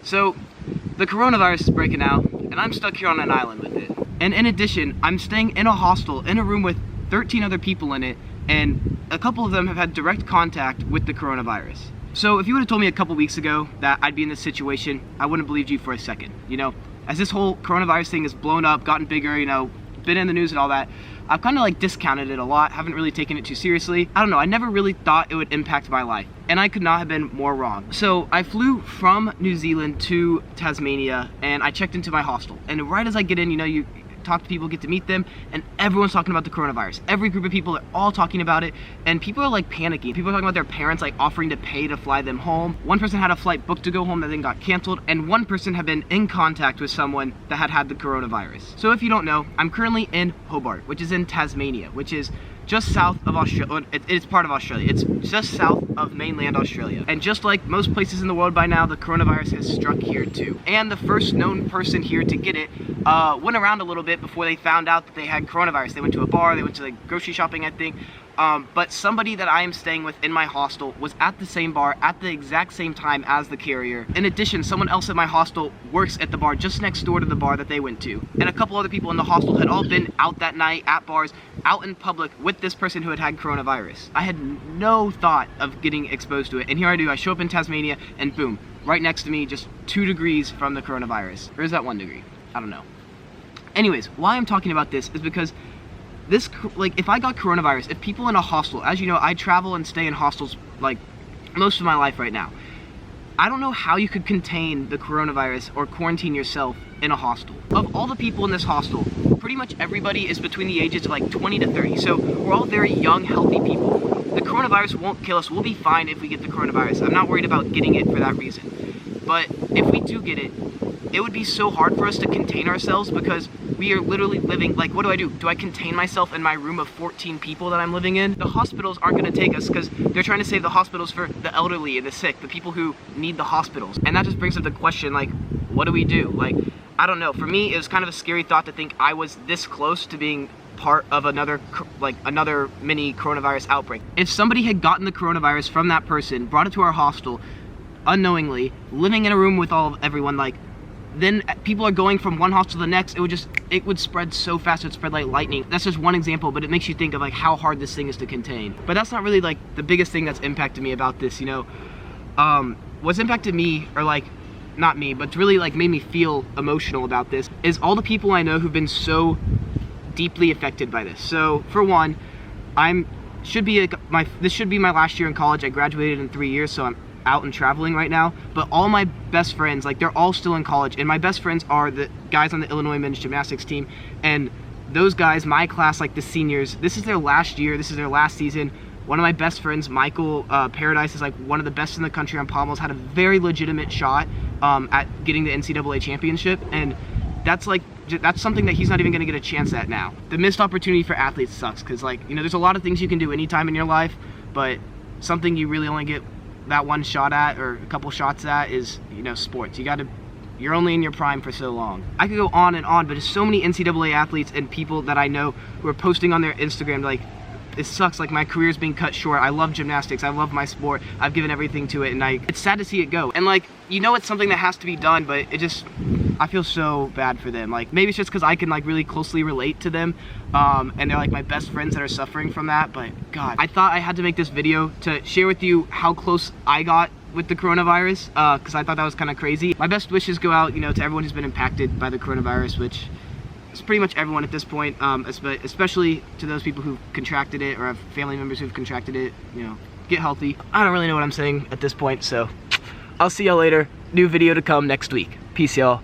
So, the coronavirus is breaking out, and I'm stuck here on an island with it. And in addition, I'm staying in a hostel, in a room with 13 other people in it, and a couple of them have had direct contact with the coronavirus. So if you would have told me a couple weeks ago that I'd be in this situation, I wouldn't have believed you for a second. You know, as this whole coronavirus thing has blown up, gotten bigger, you know, been in the news and all that, I've kind of like discounted it a lot, haven't really taken it too seriously. I don't know, I never really thought it would impact my life, and I could not have been more wrong. So I flew from New Zealand to Tasmania, and I checked into my hostel. And right as I get in, you know, you talk to people, get to meet them, and everyone's talking about the coronavirus. Every group of people are all talking about it, and people are like panicking. People are talking about their parents like offering to pay to fly them home. One person had a flight booked to go home that then got canceled, and one person had been in contact with someone that had the coronavirus. So if you don't know, I'm currently in Hobart, which is in Tasmania, which is just south of Australia. It's part of Australia. It's just south of mainland Australia. And just like most places in the world by now, the coronavirus has struck here too. And the first known person here to get it went around a little bit before they found out that they had coronavirus. They went to a bar, they went to like grocery shopping, I think. But somebody that I am staying with in my hostel was at the same bar at the exact same time as the carrier. In addition, someone else at my hostel works at the bar just next door to the bar that they went to. And a couple other people in the hostel had all been out that night at bars, out in public with this person who had coronavirus. I had no thought of getting exposed to it. And here I do, I show up in Tasmania and boom, right next to me, just 2 degrees from the coronavirus. Or is that 1 degree? I don't know. Anyways, why I'm talking about this is because this, like, if I got coronavirus, if people in a hostel, as you know, I travel and stay in hostels like most of my life right now. I don't know how you could contain the coronavirus or quarantine yourself in a hostel. Of all the people in this hostel, pretty much everybody is between the ages of like 20 to 30. So we're all very young, healthy people. The coronavirus won't kill us. We'll be fine if we get the coronavirus. I'm not worried about getting it for that reason. But if we do get it, it would be so hard for us to contain ourselves because we are literally living, like, what do? Do I contain myself in my room of 14 people that I'm living in? The hospitals aren't gonna take us because they're trying to save the hospitals for the elderly and the sick, the people who need the hospitals. And that just brings up the question, like, what do we do? Like, I don't know. For me, it was kind of a scary thought to think I was this close to being part of another mini coronavirus outbreak. If somebody had gotten the coronavirus from that person, brought it to our hostel, unknowingly, living in a room with everyone, like, then people are going from one hostel to the next. It would spread so fast, it would spread like lightning. That's just one example, but it makes you think of like how hard this thing is to contain. But that's not really like the biggest thing that's impacted me about this, you know. What's impacted me, or like, not me, but really like made me feel emotional about this, is all the people I know who've been so deeply affected by this. So for one, this should be my last year in college. I graduated in 3 years, so I'm out and traveling right now, but all my best friends, like, they're all still in college, and my best friends are the guys on the Illinois men's gymnastics team, and those guys, my class, like the seniors, this is their last year, this is their last season. One of my best friends, Michael Paradise, is like one of the best in the country on pommels, had a very legitimate shot at getting the NCAA championship, and that's something that he's not even going to get a chance at now. The missed opportunity for athletes sucks, because, like, you know, there's a lot of things you can do anytime in your life, but something you really only get that one shot at, or a couple shots at, is, you know, sports. You're only in your prime for so long. I could go on and on, but there's so many NCAA athletes and people that I know who are posting on their Instagram like, it sucks, like, my career's being cut short. I love gymnastics, I love my sport, I've given everything to it, and it's sad to see it go. And, like, you know, it's something that has to be done, but I feel so bad for them. Like, maybe it's just because I can, like, really closely relate to them, and they're like my best friends that are suffering from that. But God, I thought I had to make this video to share with you how close I got with the coronavirus, because I thought that was kind of crazy. My best wishes go out, you know, to everyone who's been impacted by the coronavirus, which is pretty much everyone at this point, especially to those people who've contracted it or have family members who've contracted it. You know, get healthy. I don't really know what I'm saying at this point, so I'll see y'all later. New video to come next week. Peace, y'all.